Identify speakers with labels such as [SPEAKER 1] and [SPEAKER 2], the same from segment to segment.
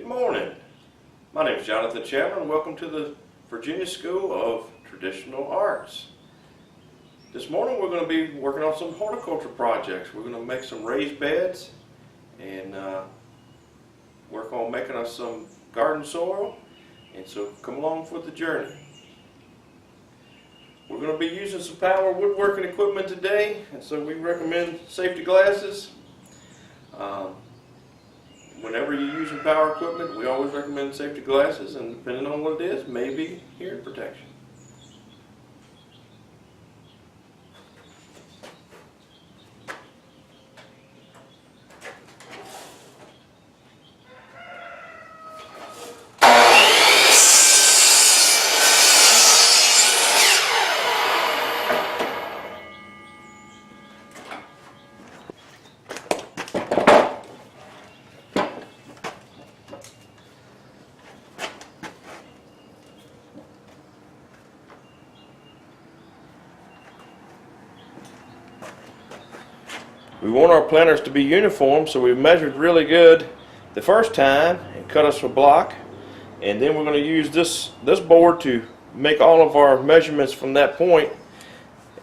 [SPEAKER 1] morning. My name is Jonathan Chandler and welcome to the Virginia School of Traditional Arts. This morning we're going to be working on some horticulture projects. We're going to make some raised beds and work on making us some garden soil, and so come along for the journey. We're going to be using some power woodworking equipment today, and so we recommend safety glasses. Whenever you're using power equipment, we always recommend safety glasses, and depending on what it is, maybe hearing protection. We want our planters to be uniform, so we measured really good the first time and cut us a block, and then we're going to use this board to make all of our measurements from that point,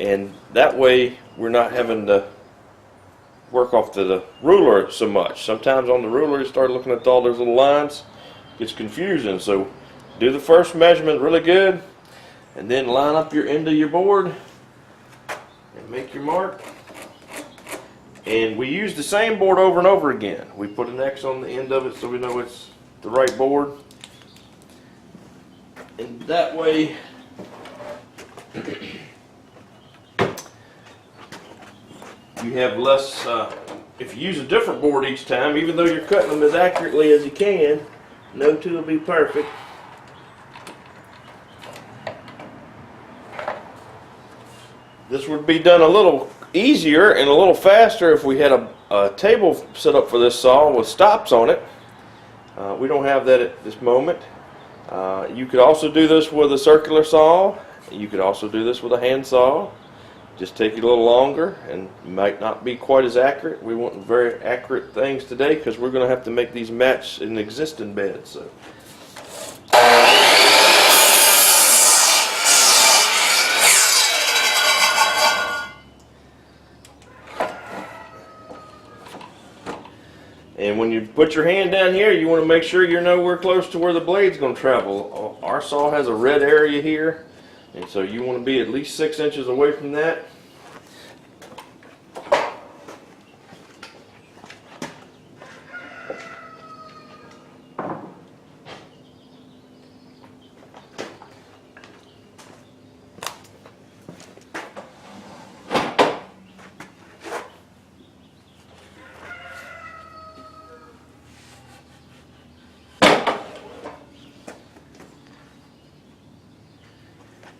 [SPEAKER 1] and that way we're not having to work off the ruler so much. Sometimes on the ruler you start looking at all those little lines, it gets confusing. So do the first measurement really good, and then line up your end of your board and make your mark. And we use the same board over and over again. We put an X on the end of it so we know it's the right board. And that way you have less, if you use a different board each time, even though you're cutting them as accurately as you can, no two will be perfect. This would be done a little easier and a little faster if we had a table set up for this saw with stops on it. We don't have that at this moment. You could also do this with a circular saw. You could also do this with a hand saw. Just take it a little longer and might not be quite as accurate. We want very accurate things today because we're going to have to make these match an existing bed. So. And when you put your hand down here, you want to make sure you're nowhere close to where the blade's going to travel. Our saw has a red area here, and so you want to be at least 6 inches away from that.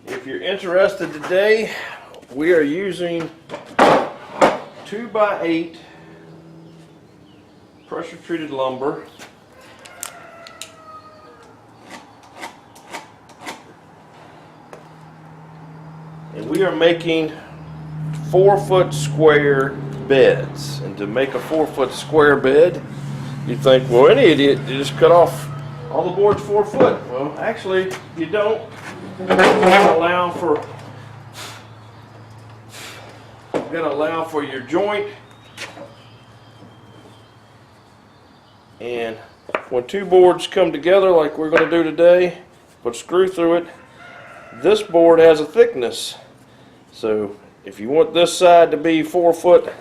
[SPEAKER 1] If you're interested today, we are using 2x8 pressure treated lumber. And we are making 4-foot square beds. And to make a 4-foot square bed, you think, well, any idiot, you just cut off all the boards 4 foot. Well, actually, you don't. We're gonna allow for your joint, and when two boards come together like we're going to do today, put a screw through it. This board has a thickness, so if you want this side to be 4 foot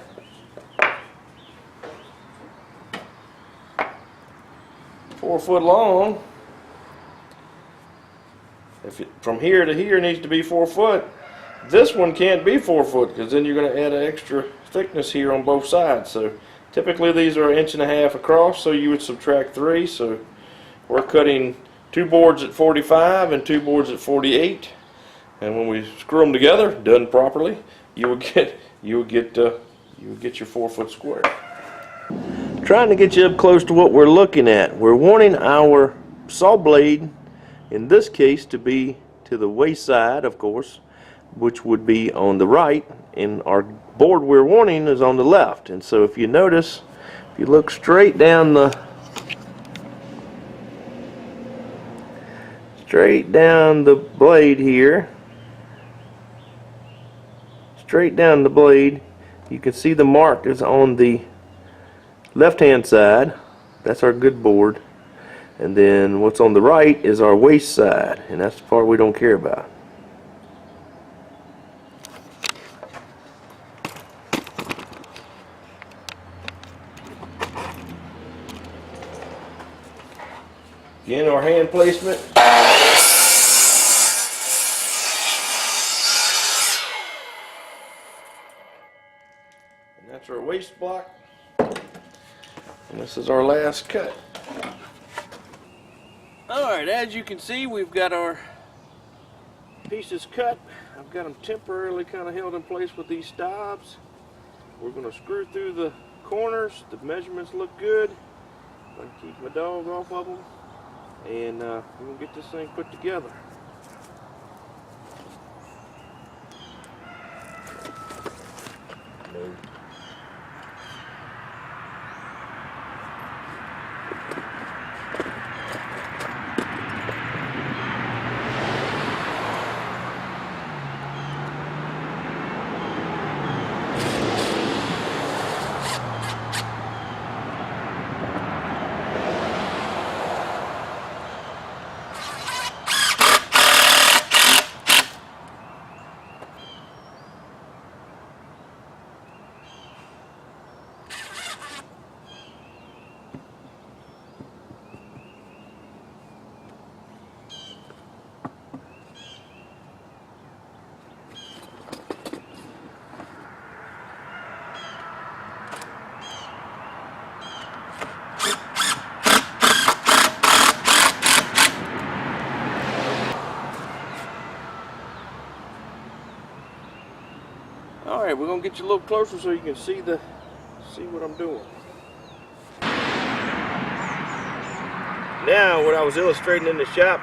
[SPEAKER 1] long, if it, from here to here needs to be 4 foot, this one can't be 4 foot because then you're going to add an extra thickness here on both sides. So typically these are 1.5 inches across, so you would subtract 3. So we're cutting 2 boards at 45 and 2 boards at 48, and when we screw them together, done properly, you will get your 4 foot square. Trying to get you up close to what we're looking at. We're wanting our saw blade, in this case, to be to the waste side, of course, which would be on the right, and our board we're wanting is on the left. And so if you notice, if you look straight down the straight down the blade here. Straight down the blade. You can see the mark is on the left hand side. That's our good board. And then what's on the right is our waste side, and that's the part we don't care about. Again, our hand placement. And that's our waste block. And this is our last cut. Alright, as you can see, we've got our pieces cut. I've got them temporarily kind of held in place with these stobs. We're going to screw through the corners. The measurements look good. I'm going to keep my dog off of them. And we're going to get this thing put together. Alright, we're going to get you a little closer so you can see what I'm doing. Now, what I was illustrating in the shop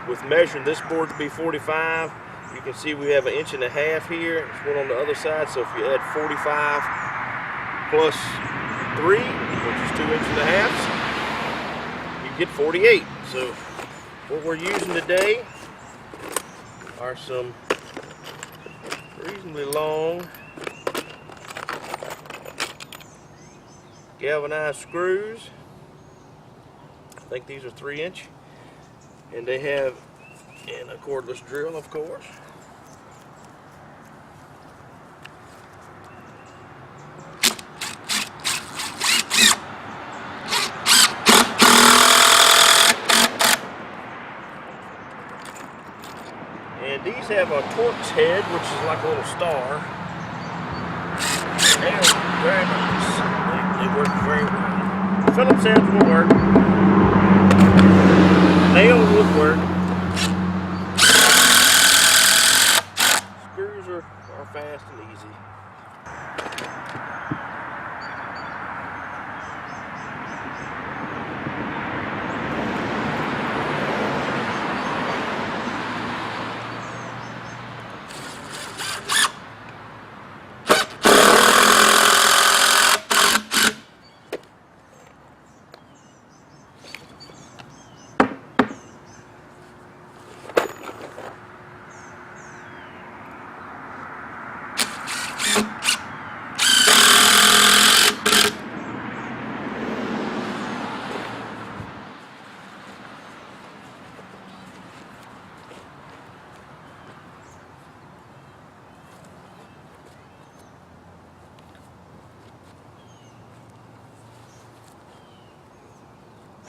[SPEAKER 1] with measuring this board to be 45, you can see we have 1.5 inches here. There's one on the other side, so if you add 45 plus 3, which is 2.5 inches, you get 48. So what we're using today are some reasonably long galvanized screws. I think these are 3-inch, and they have a cordless drill, of course. And these have a Torx head, which is like a little star. They are very nice. They work very well. Phillips heads will work. Nails would work. Screws are fast and easy.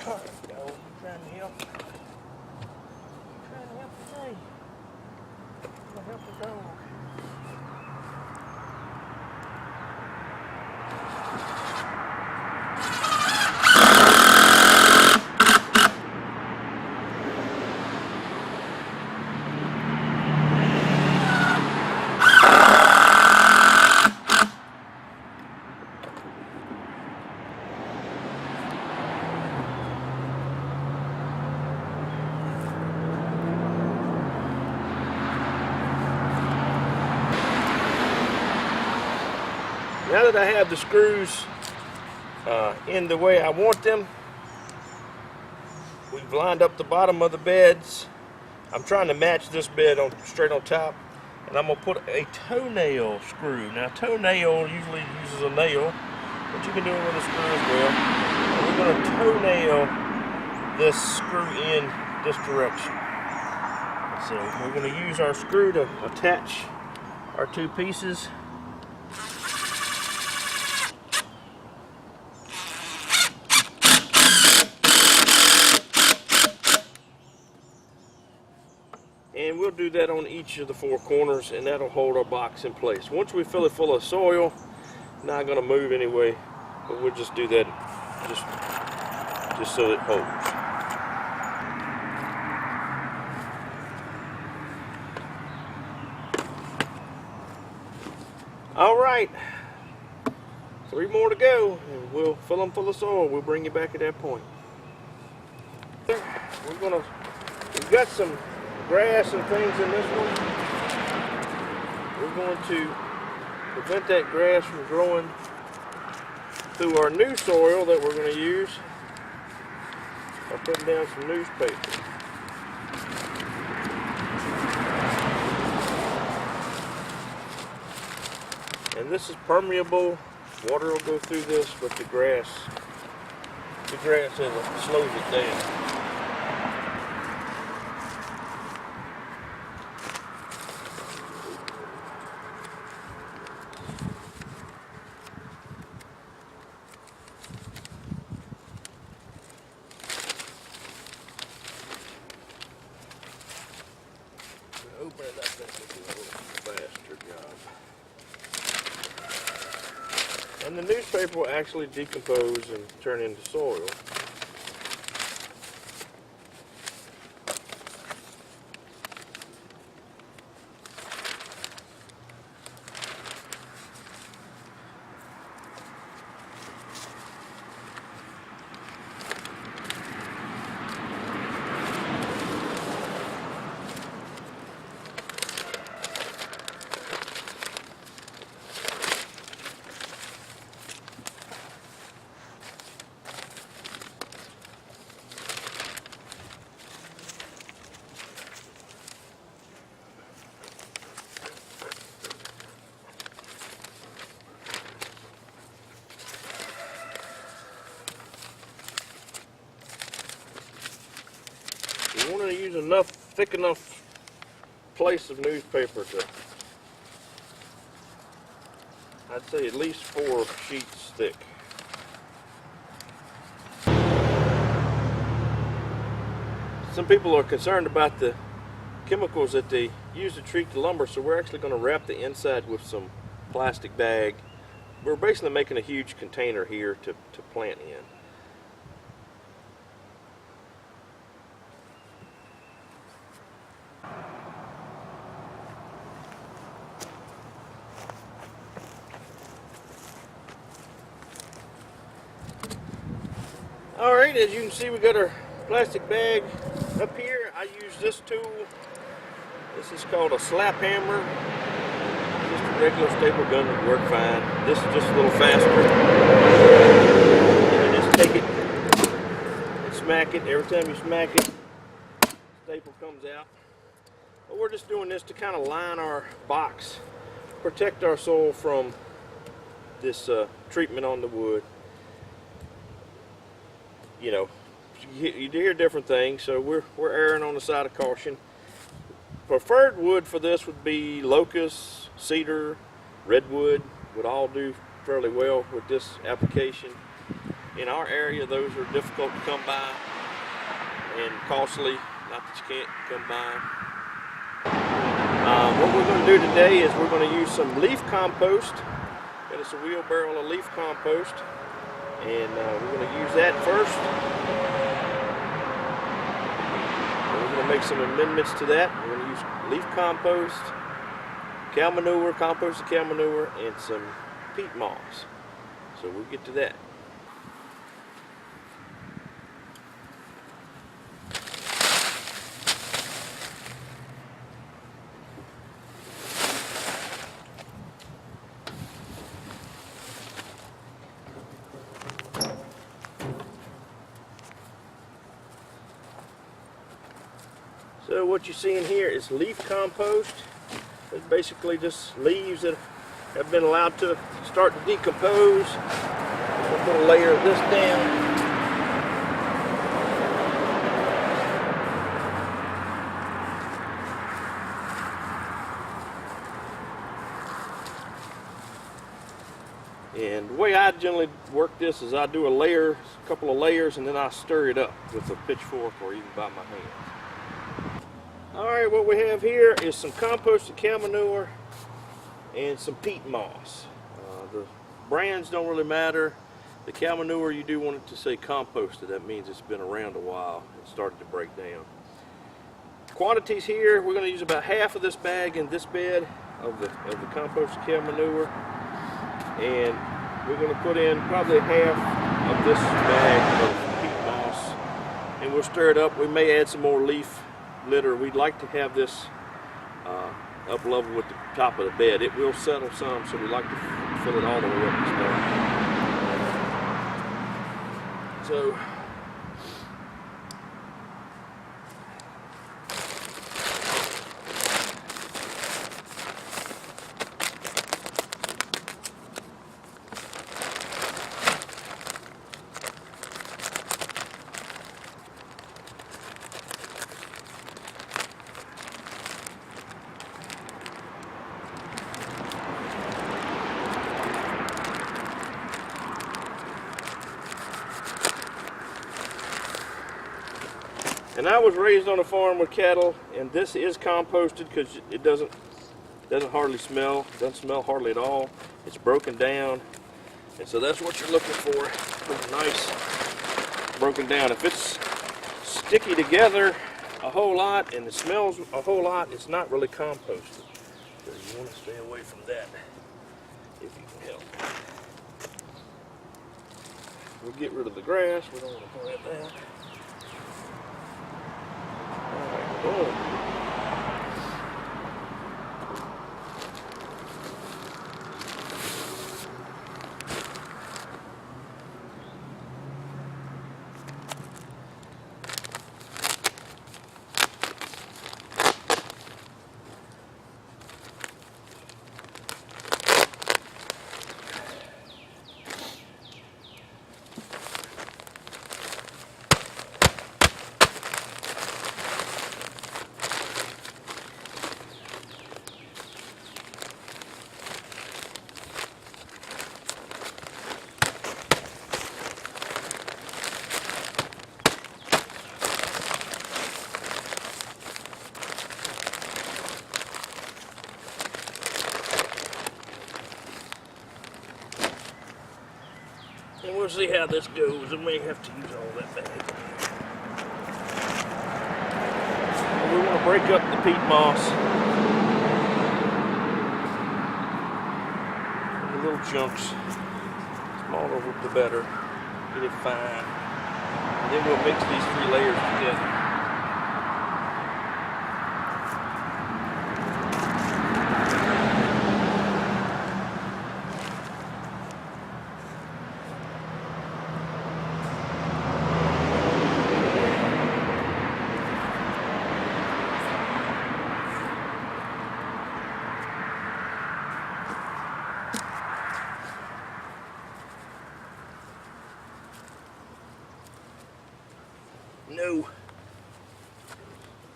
[SPEAKER 1] Alright, go. I'm trying to help. I'm trying to help today. I'm gonna help the dog. Now that I have the screws in the way I want them, we've lined up the bottom of the beds I'm trying to match this bed on straight on top, and I'm gonna put a toenail screw. Now toenail usually uses a nail, but you can do it with a screw as well. And we're gonna toenail this screw in this direction. So we're gonna use our screw to attach our two pieces. And we'll do that on each of the four corners, and that'll hold our box in place. Once we fill it full of soil, not gonna move anyway, but we'll just do that just so it holds. All right, 3 more to go, and we'll fill them full of soil. We'll bring you back at that point. We've got some grass and things in this one. We're going to prevent that grass from growing through our new soil that we're going to use by putting down some newspaper. And this is permeable. Water will go through this, but the grass slows it down. Open it up, that will do a little faster job. And the newspaper will actually decompose and turn into soil. You want to use enough, thick enough place of newspaper to, I'd say at least 4 sheets thick. Some people are concerned about the chemicals that they use to treat the lumber, so we're actually going to wrap the inside with some plastic bag. We're basically making a huge container here to plant in. Alright, as you can see, we got our plastic bag up here. I use this tool. This is called a slap hammer. Just a regular staple gun would work fine. This is just a little faster. And you just take it and smack it. Every time you smack it, the staple comes out. But we're just doing this to kind of line our box, protect our soil from this treatment on the wood. You know, you hear different things, so we're erring on the side of caution. Preferred wood for this would be locust, cedar, redwood, would all do fairly well with this application. In our area, those are difficult to come by and costly, not that you can't come by. What we're going to do today is we're going to use some leaf compost. Got us a wheelbarrow of leaf compost. And we're going to use that first. And we're going to make some amendments to that. We're going to use leaf compost, cow manure, composted cow manure, and some peat moss. So we'll get to that. So So what you see in here is leaf compost. It's basically just leaves that have been allowed to start to decompose. We'll put a layer of this down. And the way I generally work this is I do a couple of layers, and then I stir it up with a pitchfork or even by my hands. Alright, what we have here is some composted cow manure and some peat moss. The brands don't really matter. The cow manure, you do want it to say composted. That means it's been around a while and started to break down. Quantities here, we're going to use about half of this bag in this bed of the composted cow manure. And we're going to put in probably half of this bag of peat moss, and we'll stir it up. We may add some more leaf litter. We'd like to have this up level with the top of the bed. It will settle some, so we like to fill it all the way up and start. So and I was raised on a farm with cattle, and this is composted because it doesn't hardly smell. It doesn't smell hardly at all. It's broken down, and so that's what you're looking for. It's nice broken down. If it's sticky together a whole lot and it smells a whole lot, it's not really composted. So you want to stay away from that if you can help. We'll get rid of the grass. We don't want to plant that. Boom. And we'll see how this goes. I may have to use all that bag. We want to break up the peat moss into little chunks. Smaller the better. Get it fine. And then we'll mix these 3 layers together.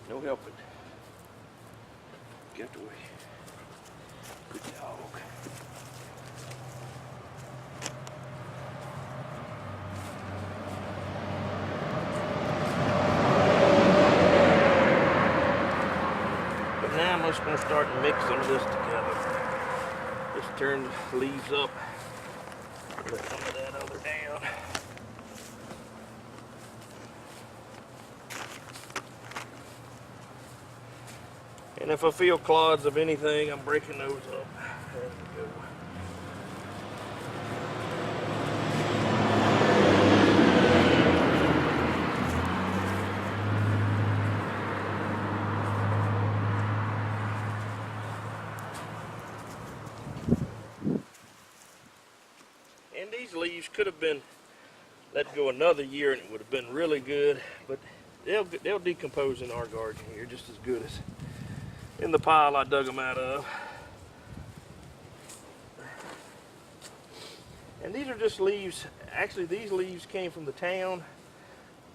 [SPEAKER 1] No helping. Get away. Good dog. But now I'm just going to start to mix some of this together. Just turn the leaves up. Put some of that other down. And if I feel clods of anything, I'm breaking those up. There we go. And these leaves could have been let go another year and it would have been really good, but they'll decompose in our garden here just as good as in the pile I dug them out of. And these are just leaves. Actually, these leaves came from the town.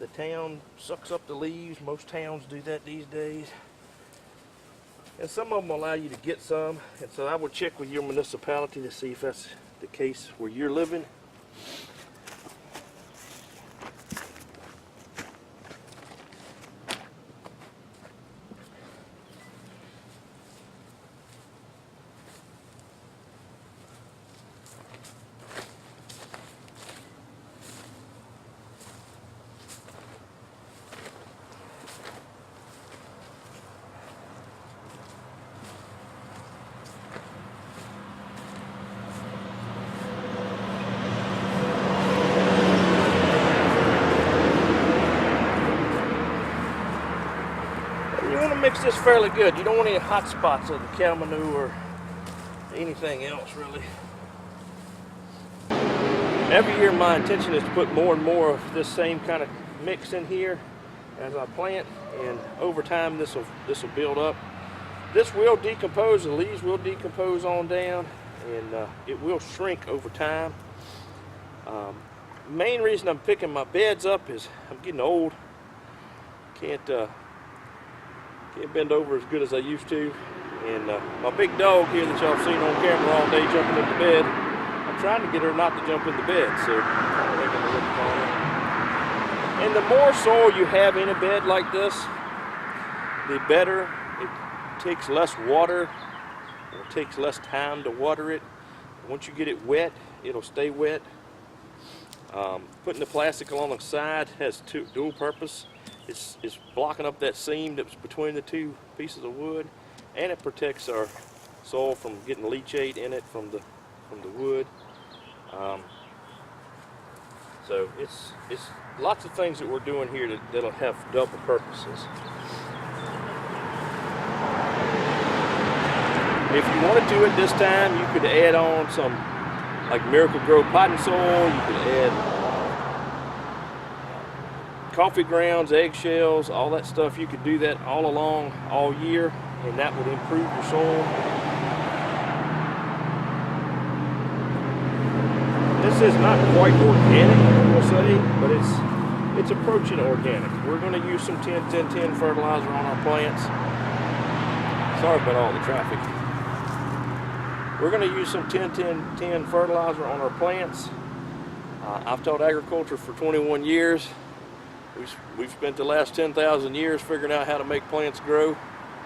[SPEAKER 1] The town sucks up the leaves. Most towns do that these days. And some of them allow you to get some. And so I would check with your municipality to see if that's the case where you're living. Mix this fairly good. You don't want any hot spots of the cow manure or anything else really. Every year my intention is to put more and more of this same kind of mix in here as I plant, and over time this will build up. This will decompose, the leaves will decompose on down, and it will shrink over time. Main reason I'm picking my beds up is I'm getting old. Can't bend over as good as I used to, and my big dog here that y'all seen on camera all day jumping into bed, I'm trying to get her not to jump in the bed, so I'm making a little corner. And the more soil you have in a bed like this, the better. It takes less water, or it takes less time to water it. Once you get it wet, it'll stay wet. Putting the plastic along the side has dual purpose. It's blocking up that seam that's between the two pieces of wood, and it protects our soil from getting leachate in it from the wood. So it's lots of things that we're doing here that'll have double purposes. If you want to do it this time, you could add on some like Miracle-Gro potting soil. You could add coffee grounds, eggshells, all that stuff. You could do that all along, all year, and that would improve your soil. This is not quite organic, we'll say, but it's approaching organic. We're going to use some 10-10-10 fertilizer on our plants. Sorry about all the traffic. We're going to use some 10-10-10 fertilizer on our plants. I've taught agriculture for 21 years. We've spent the last 10,000 years figuring out how to make plants grow,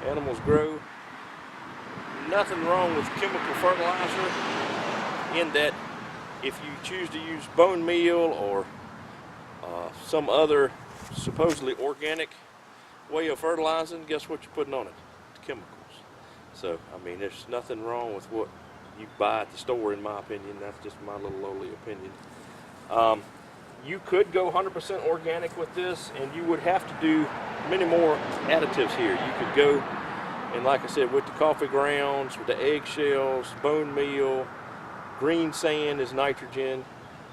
[SPEAKER 1] animals grow. Nothing wrong with chemical fertilizer in that if you choose to use bone meal or some other supposedly organic way of fertilizing, guess what you're putting on it? It's chemicals. So, I mean, there's nothing wrong with what you buy at the store, in my opinion. That's just my little lowly opinion. You could go 100% organic with this, and you would have to do many more additives here. You could go, and like I said, with the coffee grounds, with the eggshells, bone meal, green sand is nitrogen.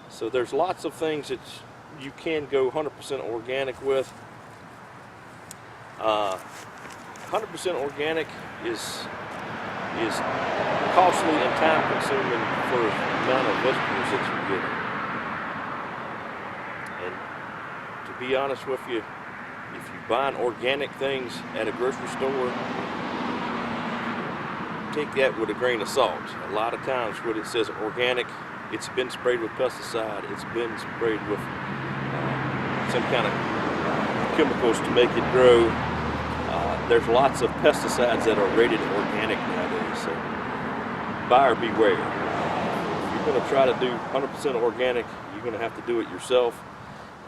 [SPEAKER 1] So there's lots of things that you can go 100% organic with. 100% organic is costly and time consuming for the amount of vegetables that you get. And to be honest with you, if you're buying organic things at a grocery store, take that with a grain of salt. A lot of times when it says organic, it's been sprayed with pesticide, it's been sprayed with some kind of chemicals to make it grow. There's lots of pesticides that are rated organic nowadays, so buyer beware. If you're going to try to do 100% organic, you're going to have to do it yourself,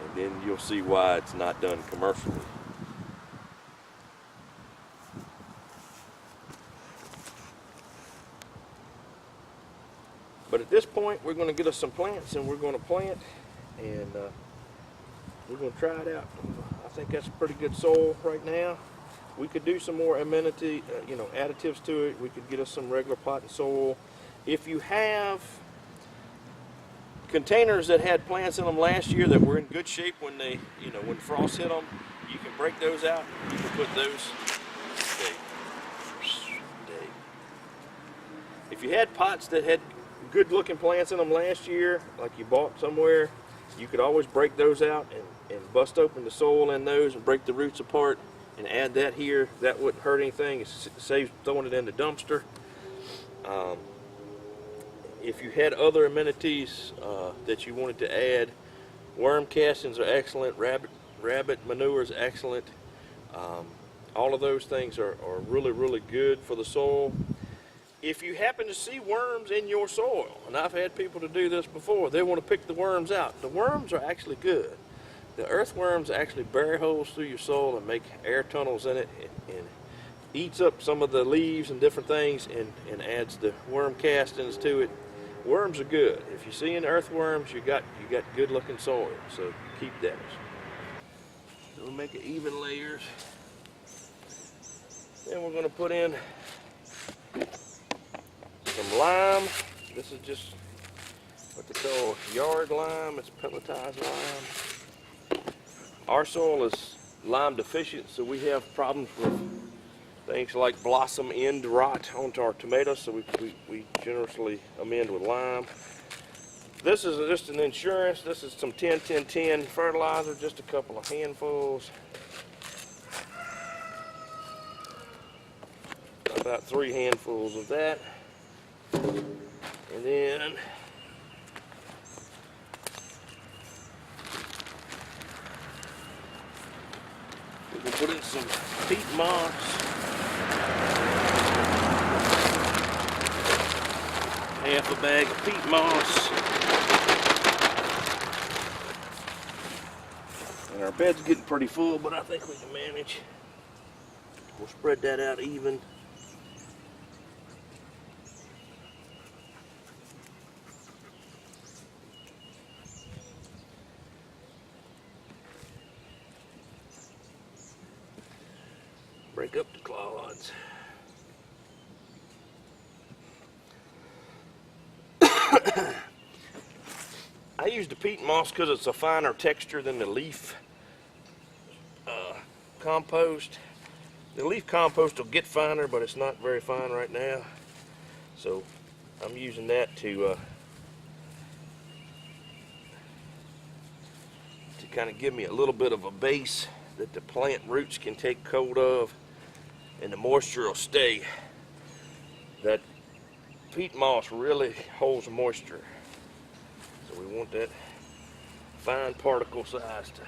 [SPEAKER 1] and then you'll see why it's not done commercially. But at this point, we're going to get us some plants, and we're going to plant, and we're going to try it out. I think that's pretty good soil right now. We could do some more amenity, additives to it. We could get us some regular potting soil. If you have containers that had plants in them last year that were in good shape when they, when frost hit them, you can break those out, you can put those. If you had pots that had good looking plants in them last year, like you bought somewhere, you could always break those out and bust open the soil in those and break the roots apart and add that here. That wouldn't hurt anything. It saves throwing it in the dumpster. If you had other amenities that you wanted to add, worm castings are excellent, rabbit manure is excellent. All of those things are really, really good for the soil. If you happen to see worms in your soil, and I've had people to do this before, they want to pick the worms out. The worms are actually good. The earthworms actually bury holes through your soil and make air tunnels in it and eats up some of the leaves and different things and adds the worm castings to it. Worms are good. If you see any earthworms, you got good looking soil, so keep those. So we'll make it even layers. Then we're going to put in some lime. This is just what they call yard lime. It's pelletized lime. Our soil is lime deficient, so we have problems with things like blossom end rot onto our tomatoes, so we generously amend with lime. This is just an insurance. This is some 10-10-10 fertilizer, just a couple of handfuls. About 3 handfuls of that. And then we can put in some peat moss. Half a bag of peat moss. And our bed's getting pretty full, but I think we can manage. We'll spread that out even. Break up the clods. I use the peat moss because it's a finer texture than the leaf compost. The leaf compost will get finer, but it's not very fine right now. So I'm using that to kind of give me a little bit of a base that the plant roots can take hold of, and the moisture will stay. That peat moss really holds moisture, so we want that fine particle size to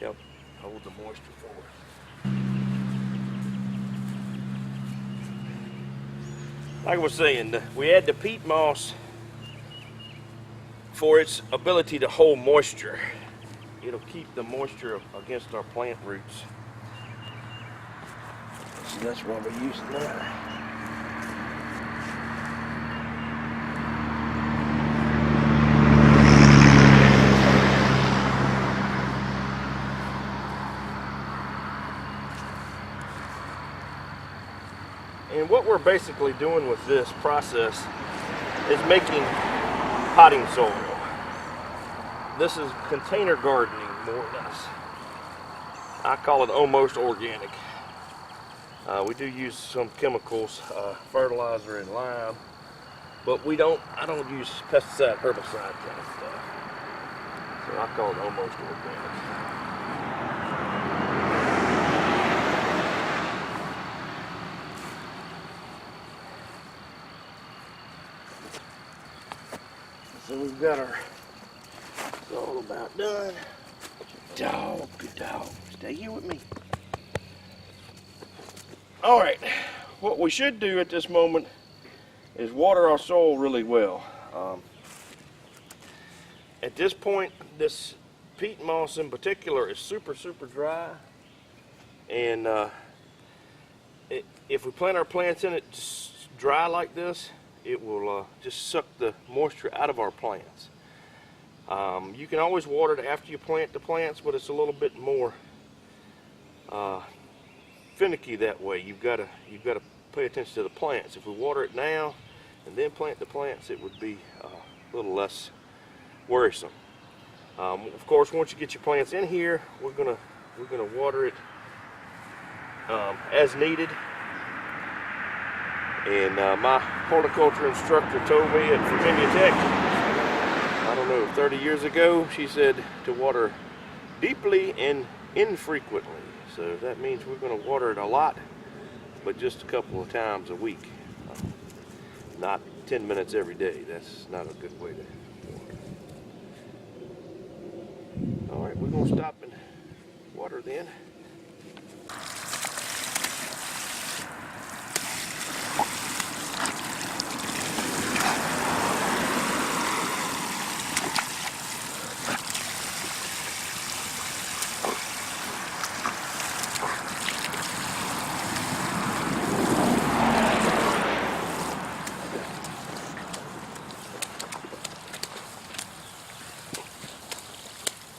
[SPEAKER 1] help hold the moisture for us. Like I was saying, we add the peat moss for its ability to hold moisture. It'll keep the moisture against our plant roots. So that's why we're using that. And what we're basically doing with this process is making potting soil. This is container gardening, more or less. I call it almost organic. We do use some chemicals, fertilizer and lime, but I don't use pesticide, herbicide kind of stuff. So I call it almost organic. So we've got our, it's all about done. Good dog, stay here with me. All right, what we should do at this moment is water our soil really well. At this point, this peat moss in particular is super dry, and if we plant our plants in it dry like this, it will just suck the moisture out of our plants. You can always water it after you plant the plants, but it's a little bit more finicky that way. You've got to pay attention to the plants. If we water it now and then plant the plants, it would be a little less worrisome. Of course, once you get your plants in here, we're going to we're going to water it as needed. And my horticulture instructor told me at Virginia Tech, I don't know, 30 years ago, she said to water deeply and infrequently. So that means we're going to water it a lot, but just a couple of times a week. Not 10 minutes every day. That's not a good way to water. All right, we're going to stop and water then.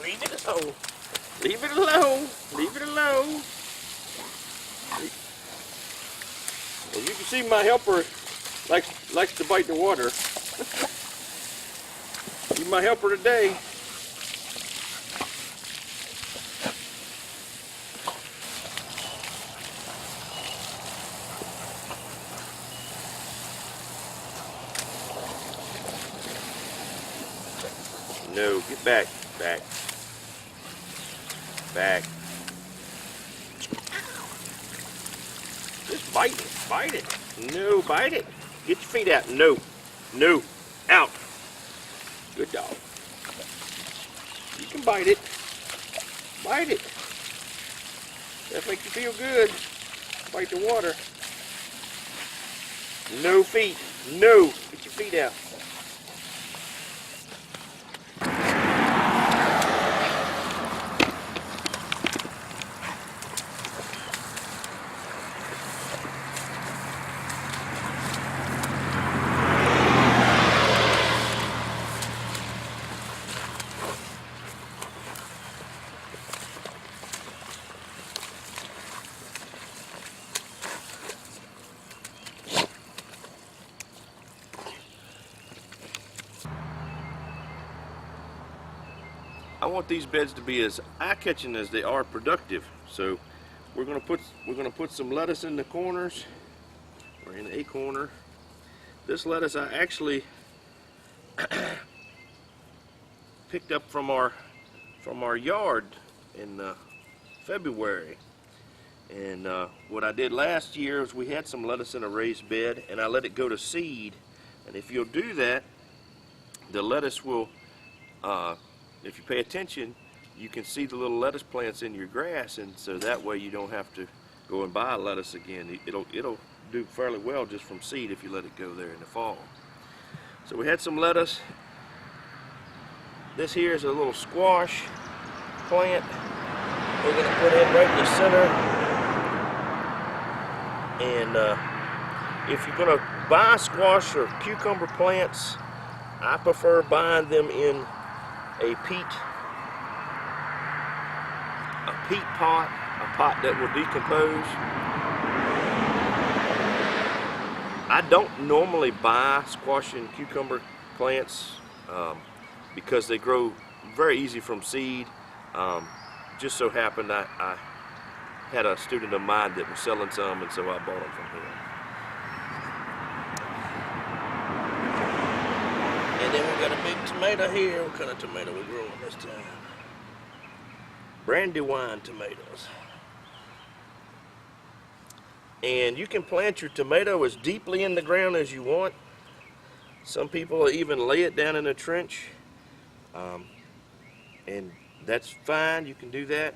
[SPEAKER 1] Leave it alone. Leave it alone. Leave it alone. Well, you can see my helper likes to bite the water. He's my helper today. No, get back, back. Back. Just bite it, bite it. No, bite it. Get your feet out. No, no, out. Good dog. You can bite it. Bite it. That makes you feel good. Bite the water. No feet. No. Get your feet out. I want these beds to be as eye-catching as they are productive. So we're gonna put some lettuce in the corners, or in a corner. This lettuce I actually picked up from our yard in February. And what I did last year is we had some lettuce in a raised bed, and I let it go to seed. And if you'll do that, the lettuce will, if you pay attention, you can see the little lettuce plants in your grass, and so that way you don't have to go and buy lettuce again. It'll do fairly well just from seed if you let it go there in the fall. So we had some lettuce. This here is a little squash plant we're going to put in right in the center. And if you're going to buy squash or cucumber plants, I prefer buying them in a peat pot, a pot that will decompose. I don't normally buy squash and cucumber plants because they grow very easy from seed. Just so happened I had a student of mine that was selling some, and so I bought them from him. And then we got a big tomato here. What kind of tomato we growing this time? Brandywine tomatoes. And you can plant your tomato as deeply in the ground as you want. Some people even lay it down in a trench. And that's fine, you can do that.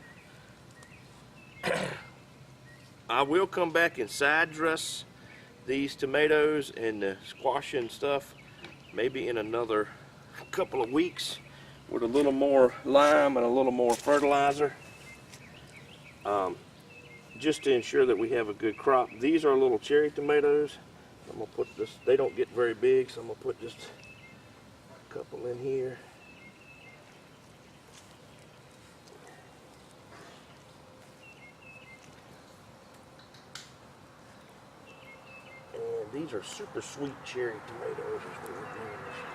[SPEAKER 1] I will come back and side dress these tomatoes and the squash and stuff maybe in another couple of weeks with a little more lime and a little more fertilizer, just to ensure that we have a good crop. These are little cherry tomatoes. I'm gonna put this, they don't get very big, so I'm gonna put just a couple in here. And these are super sweet cherry tomatoes is what we're doing this year.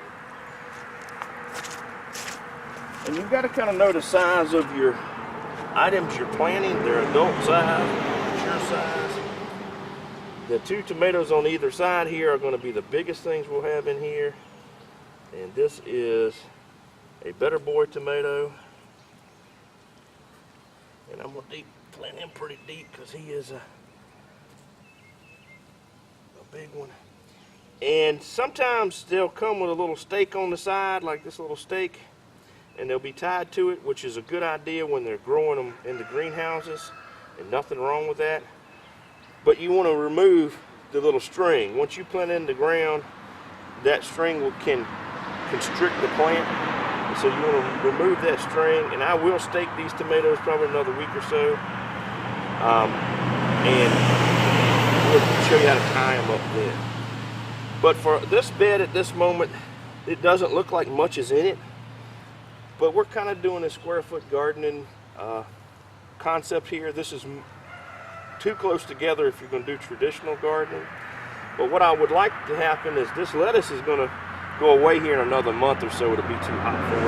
[SPEAKER 1] And you've got to kind of know the size of your items you're planting. They're adult size, mature size. The 2 tomatoes on either side here are going to be the biggest things we'll have in here. And this is a Better Boy tomato. And I'm going to plant him pretty deep because he is a big one. And sometimes they'll come with a little stake on the side, like this little stake, and they'll be tied to it, which is a good idea when they're growing them in the greenhouses, and nothing wrong with that. But you want to remove the little string. Once you plant it in the ground, that string can constrict the plant. And so you want to remove that string, and I will stake these tomatoes probably another week or so. And we'll show you how to tie them up then. But for this bed at this moment, it doesn't look like much is in it. But we're kind of doing a square foot gardening concept here. This is too close together if you're going to do traditional gardening. But what I would like to happen is this lettuce is going to go away here in another month or so. It'll be too hot for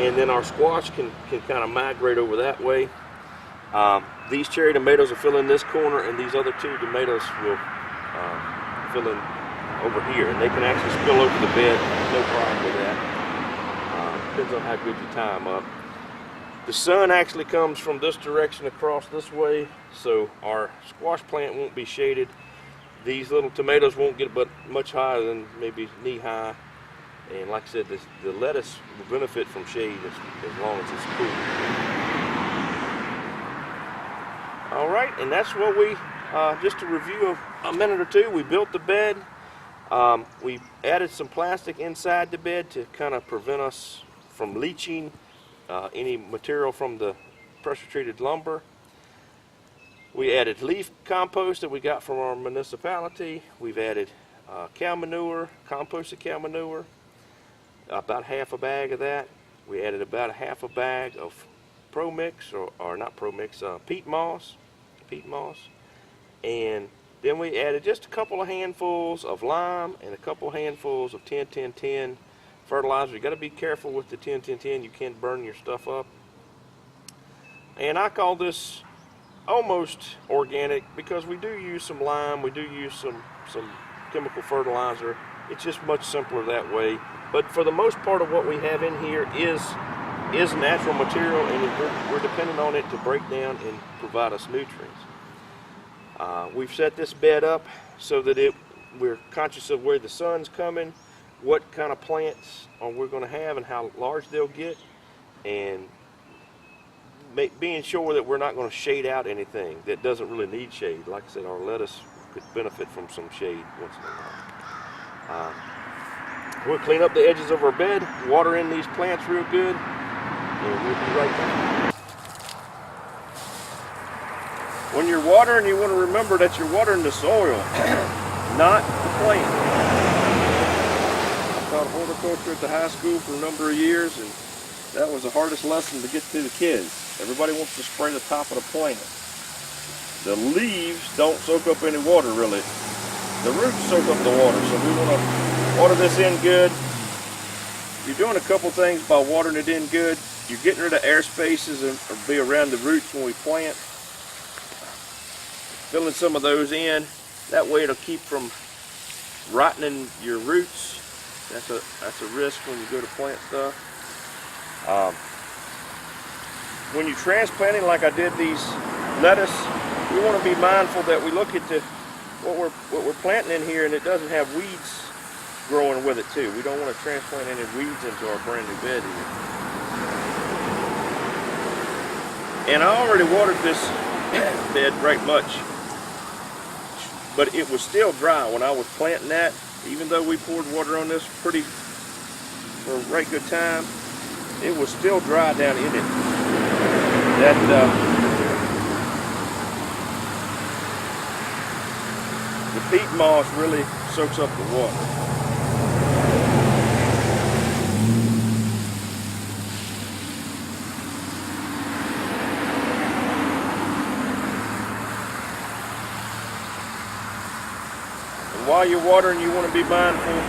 [SPEAKER 1] it. And then our squash can kind of migrate over that way. These cherry tomatoes will fill in this corner, and these other 2 tomatoes will fill in over here, and they can actually spill over the bed. No problem with that. Depends on how good you tie them up. The sun actually comes from this direction across this way, so our squash plant won't be shaded. These little tomatoes won't get but much higher than maybe knee high. And like I said, the lettuce will benefit from shade as long as it's cool. All right, and that's what we, just a review of a minute or two, we built the bed. We added some plastic inside the bed to kind of prevent us from leaching any material from the pressure treated lumber. We added leaf compost that we got from our municipality. We've added cow manure, composted cow manure, about half a bag of that. We added about a half a bag of Pro Mix, or not Pro Mix, peat moss. And then we added just a couple of handfuls of lime and a couple of handfuls of 10-10-10 fertilizer. You got to be careful with the 10-10-10. You can't burn your stuff up. And I call this almost organic because we do use some lime, we do use some chemical fertilizer. It's just much simpler that way. But for the most part of what we have in here is natural material, and we're dependent on it to break down and provide us nutrients. We've set this bed up so that we're conscious of where the sun's coming, what kind of plants we're going to have and how large they'll get, and being sure that we're not going to shade out anything that doesn't really need shade. Like I said, our lettuce could benefit from some shade once in a while. We'll clean up the edges of our bed, water in these plants real good, and we'll be right back. When you're watering, you want to remember that you're watering the soil, not the plant. I taught horticulture at the high school for a number of years, and that was the hardest lesson to get to the kids. Everybody wants to spray the top of the plant. The leaves don't soak up any water really. The roots soak up the water, so we want to water this in good. You're doing a couple things by watering it in good. You're getting rid of air spaces and be around the roots when we plant. Filling some of those in. That way it'll keep from rotting your roots. That's a risk when you go to plant stuff. When you're transplanting, like I did these lettuce, we want to be mindful that we look at what we're planting in here, and it doesn't have weeds growing with it too. We don't want to transplant any weeds into our brand new bed here. And I already watered this bed right much, but it was still dry when I was planting that. Even though we poured water on this for a right good time, it was still dry down in it. The peat moss really soaks up the water. And while you're watering, you want to be mindful.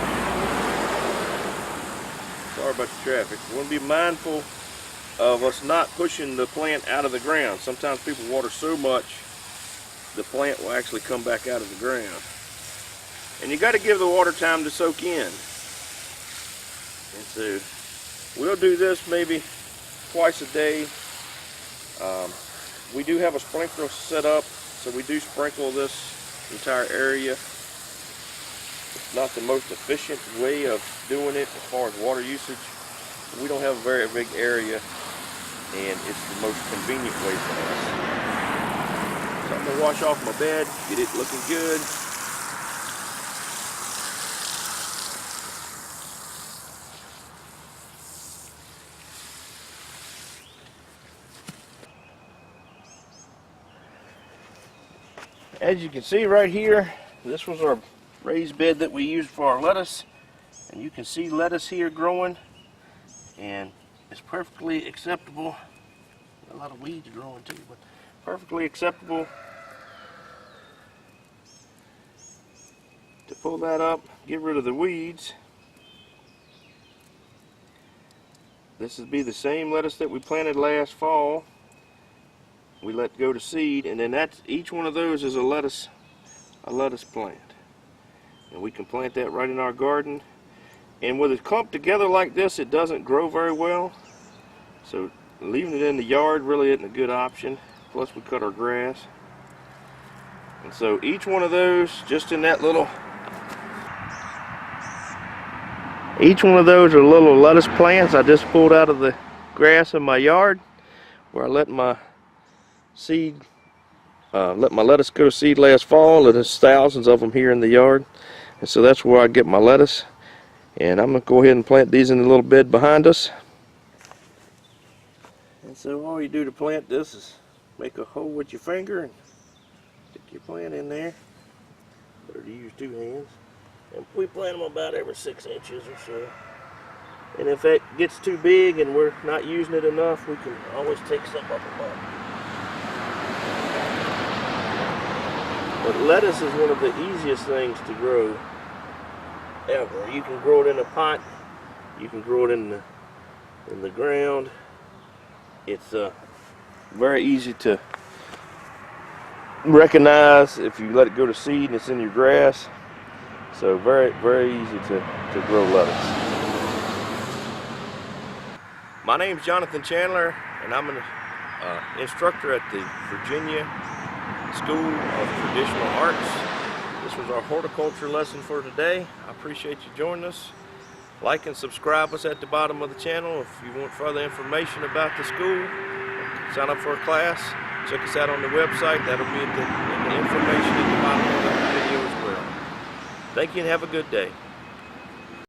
[SPEAKER 1] Sorry about the traffic. You want to be mindful of us not pushing the plant out of the ground. Sometimes people water so much the plant will actually come back out of the ground. And you got to give the water time to soak in. And so we'll do this maybe twice a day. We do have a sprinkler set up, so we do sprinkle this entire area. It's not the most efficient way of doing it as far as water usage. We don't have a very big area, and it's the most convenient way for us. So I'm going to wash off my bed, get it looking good. As you can see right here, this was our raised bed that we used for our lettuce. And you can see lettuce here growing, and it's perfectly acceptable. A lot of weeds growing too, but perfectly acceptable to pull that up, get rid of the weeds. This would be the same lettuce that we planted last fall. We let go to seed, and then that's each one of those is a lettuce plant, and we can plant that right in our garden. And with it clumped together like this, it doesn't grow very well, so leaving it in the yard really isn't a good option. Plus we cut our grass, and so each one of those, just in that little, each one of those are little lettuce plants I just pulled out of the grass in my yard, where I let my lettuce go to seed last fall. And there's thousands of them here in the yard, and so that's where I get my lettuce. And I'm going to go ahead and plant these in the little bed behind us. And so all you do to plant this is make a hole with your finger and stick your plant in there. Better to use two hands. And we plant them about every 6 inches or so. And if it gets too big and we're not using it enough, we can always take some up above. But lettuce is one of the easiest things to grow ever. You can grow it in a pot, you can grow it in the ground. It's very easy to recognize if you let it go to seed and it's in your grass. So very, very easy to grow lettuce. My name's Jonathan Chandler, and I'm an instructor at the Virginia School of Traditional Arts. This was our horticulture lesson for today. I appreciate you joining us. Like and subscribe us at the bottom of the channel. If you want further information about the school, sign up for a class, check us out on the website. That'll be in the information at the bottom of the video as well. Thank you and have a good day.